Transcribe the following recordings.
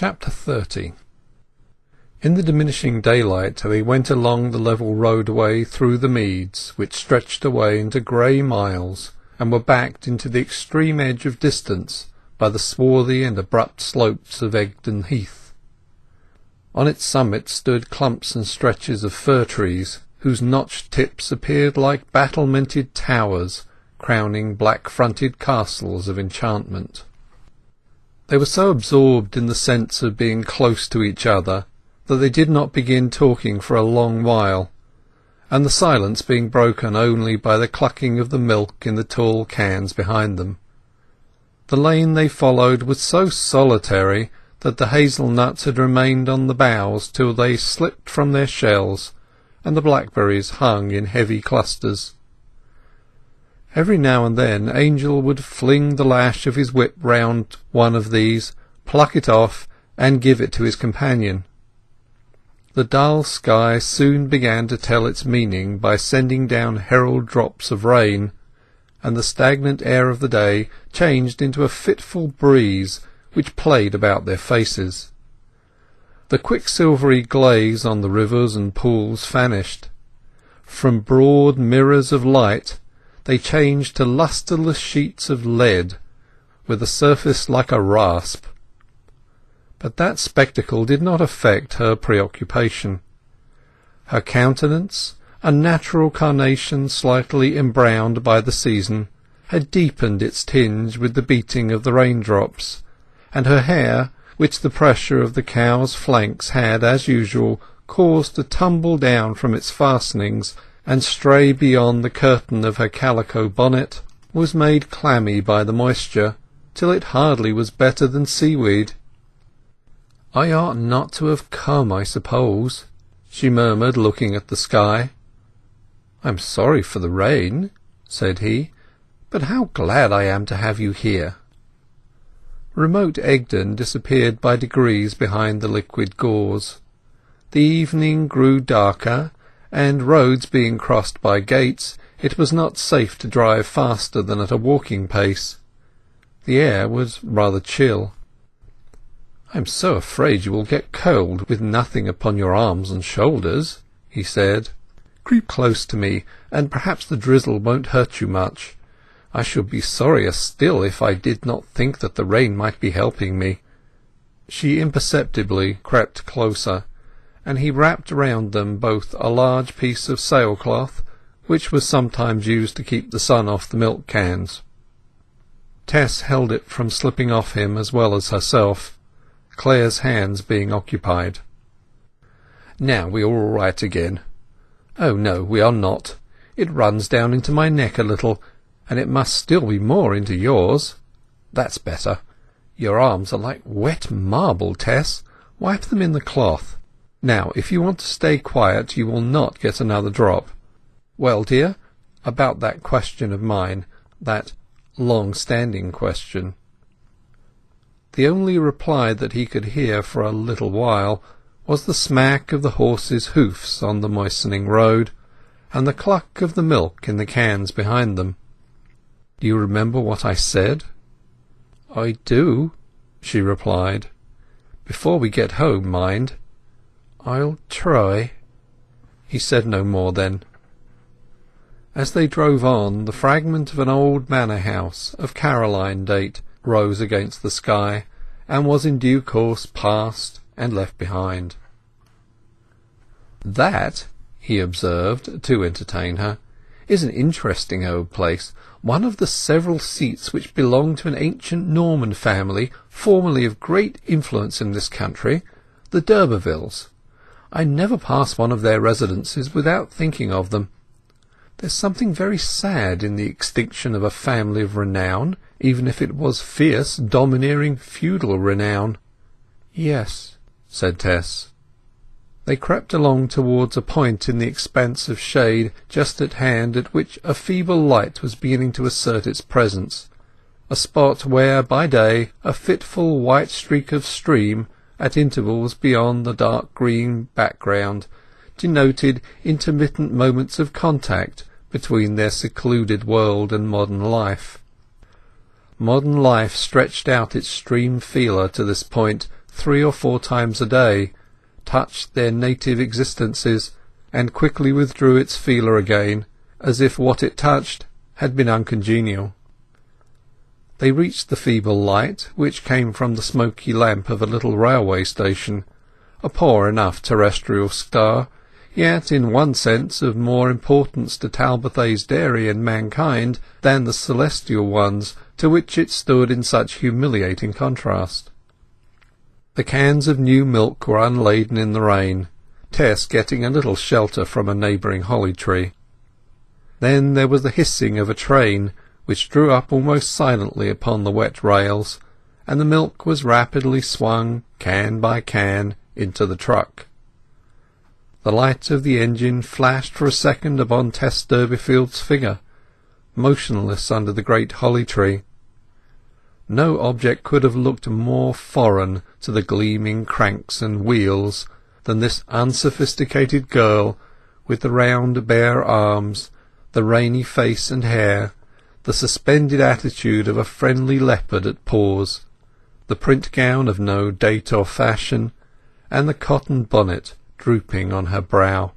Chapter 30. In the diminishing daylight they went along the level roadway through the meads, which stretched away into grey miles, and were backed into the extreme edge of distance by the swarthy and abrupt slopes of Egdon Heath. On its summit stood clumps and stretches of fir trees, whose notched tips appeared like battlemented towers, crowning black-fronted castles of enchantment. They were so absorbed in the sense of being close to each other that they did not begin talking for a long while, and the silence being broken only by the clucking of the milk in the tall cans behind them. The lane they followed was so solitary that the hazel-nuts had remained on the boughs till they slipped from their shells, and the blackberries hung in heavy clusters. Every now and then Angel would fling the lash of his whip round one of these, pluck it off, and give it to his companion. The dull sky soon began to tell its meaning by sending down herald drops of rain, and the stagnant air of the day changed into a fitful breeze which played about their faces. The quicksilvery glaze on the rivers and pools vanished. From broad mirrors of light they changed to lustreless sheets of lead, with a surface like a rasp. But that spectacle did not affect her preoccupation. Her countenance, a natural carnation slightly embrowned by the season, had deepened its tinge with the beating of the raindrops, and her hair, which the pressure of the cow's flanks had, as usual, caused to tumble down from its fastenings and stray beyond the curtain of her calico bonnet, was made clammy by the moisture, till it hardly was better than seaweed. "I ought not to have come, I suppose," she murmured, looking at the sky. "I'm sorry for the rain," said he, "but how glad I am to have you here." Remote Egdon disappeared by degrees behind the liquid gauze. The evening grew darker, and roads being crossed by gates, it was not safe to drive faster than at a walking pace. The air was rather chill. "I am so afraid you will get cold with nothing upon your arms and shoulders," he said. "Creep close to me, and perhaps the drizzle won't hurt you much. I should be sorrier still if I did not think that the rain might be helping me." She imperceptibly crept closer, and he wrapped round them both a large piece of sailcloth, which was sometimes used to keep the sun off the milk cans. Tess held it from slipping off him as well as herself, Clare's hands being occupied. "Now we are all right again." "Oh no, we are not. It runs down into my neck a little, and it must still be more into yours. That's better. Your arms are like wet marble, Tess. Wipe them in the cloth. Now, if you want to stay quiet, you will not get another drop. Well, dear, about that question of mine, that long-standing question." The only reply that he could hear for a little while was the smack of the horses' hoofs on the moistening road, and the cluck of the milk in the cans behind them. "Do you remember what I said?" "I do," she replied. "Before we get home, mind." "I'll try." He said no more then. As they drove on, the fragment of an old manor-house of Caroline date rose against the sky, and was in due course passed and left behind. "That," he observed, to entertain her, "is an interesting old place, one of the several seats which belonged to an ancient Norman family formerly of great influence in this country, the d'Urbervilles. I never pass one of their residences without thinking of them. There's something very sad in the extinction of a family of renown, even if it was fierce, domineering, feudal renown." "Yes," said Tess. They crept along towards a point in the expanse of shade just at hand at which a feeble light was beginning to assert its presence, a spot where by day a fitful white streak of stream, at intervals beyond the dark green background, denoted intermittent moments of contact between their secluded world and modern life. Modern life stretched out its stream feeler to this point 3 or 4 times a day, touched their native existences, and quickly withdrew its feeler again, as if what it touched had been uncongenial. They reached the feeble light, which came from the smoky lamp of a little railway station, a poor enough terrestrial star, yet in one sense of more importance to Talbothays Dairy and mankind than the celestial ones to which it stood in such humiliating contrast. The cans of new milk were unladen in the rain, Tess getting a little shelter from a neighbouring holly tree. Then there was the hissing of a train, which drew up almost silently upon the wet rails, and the milk was rapidly swung, can by can, into the truck. The light of the engine flashed for a second upon Tess Durbeyfield's figure, motionless under the great holly tree. No object could have looked more foreign to the gleaming cranks and wheels than this unsophisticated girl, with the round bare arms, the rainy face and hair, the suspended attitude of a friendly leopard at pause, the print gown of no date or fashion, and the cotton bonnet drooping on her brow.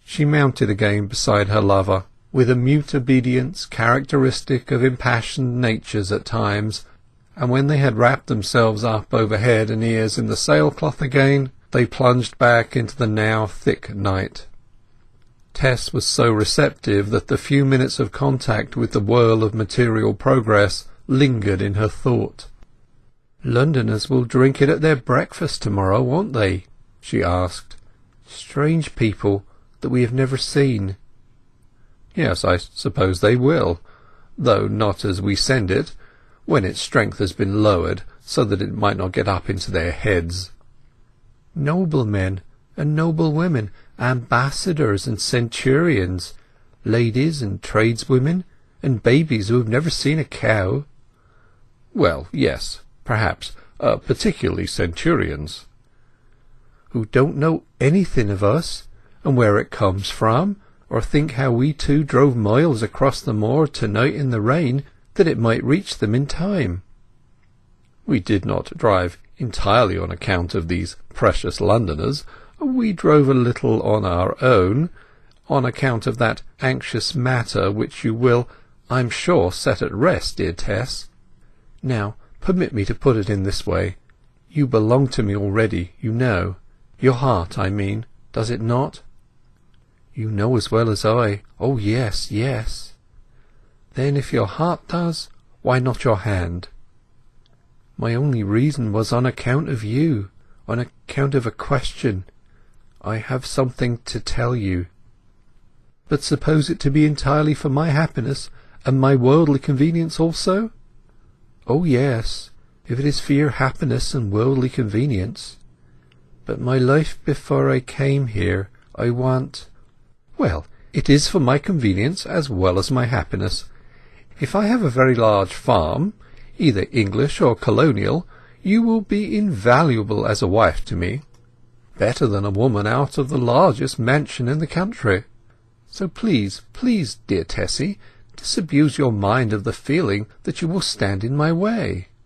She mounted again beside her lover, with a mute obedience characteristic of impassioned natures at times, and when they had wrapped themselves up over head and ears in the sailcloth again, they plunged back into the now thick night. Tess was so receptive that the few minutes of contact with the whirl of material progress lingered in her thought. "Londoners will drink it at their breakfast tomorrow, won't they?" she asked. "Strange people that we have never seen." "Yes, I suppose they will, though not as we send it, when its strength has been lowered, so that it might not get up into their heads." "Noble men and noble women, ambassadors and centurions, ladies and tradeswomen, and babies who have never seen a cow." "Well, yes, perhaps, particularly centurions." "Who don't know anything of us, and where it comes from, or think how we two drove miles across the moor to-night in the rain, that it might reach them in time." "We did not drive entirely on account of these precious Londoners. We drove a little on our own, on account of that anxious matter which you will, I'm sure, set at rest, dear Tess. Now, permit me to put it in this way. You belong to me already, you know. Your heart, I mean, does it not?" "You know as well as I. Oh, yes, yes." "Then if your heart does, why not your hand?" "My only reason was on account of you, on account of a question. I have something to tell you." "But suppose it to be entirely for my happiness, and my worldly convenience also?" "Oh, yes, if it is for your happiness and worldly convenience. But my life before I came here, I want—" "Well, it is for my convenience as well as my happiness. If I have a very large farm, either English or colonial, you will be invaluable as a wife to me, better than a woman out of the largest mansion in the country. So please, please, dear Tessie, disabuse your mind of the feeling that you will stand in my way."